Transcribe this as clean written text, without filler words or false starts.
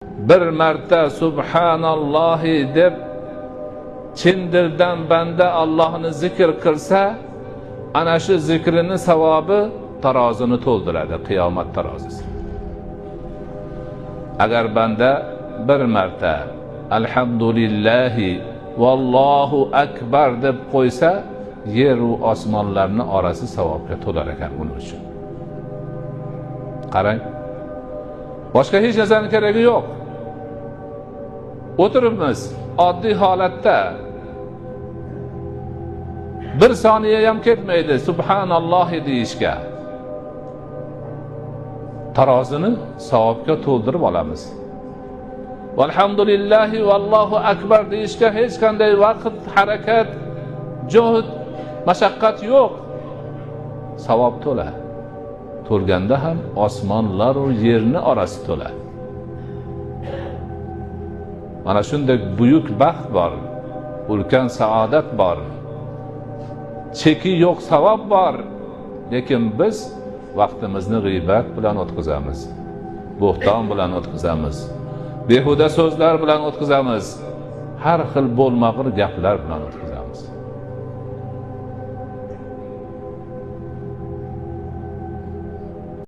bir marta subhanallohi deb chin dildan banda Allohni zikr qilsa, ana shu zikrini savobi tarozini to'ldiradi, qiyomat tarozisi. Agar banda bir marta alhamdulillahi vallohu akbar deb qo'ysa, yer va osmonlarning orasi savobga to'lar ekan buning uchun. Qarang, boshqa hech narsaning keragi yo'q. O'tiribmiz oddiy holatda bir soniya ham ketmaydi subhanallohi deyishga. Tarozini savobga to'ldirib olamiz. Valhamdulillahi vallohu akbar deyishga hech qanday vaqt, harakat, juhd, mashaqqat yo'q. Savob to'la. To'lganda ham osmonlar va yerni orasi to'la. Mana shunday buyuk baxt bor, ulkan saodat bor. Cheki yo'q savob bor. Lekin biz vaqtimizni g'iybat bilan o'tkazamiz. Bo'xton bilan o'tkazamiz. Behuda so'zlar bilan o'tkazamiz. Har xil bo'lmag'ir gaplar bilan o'tkazamiz.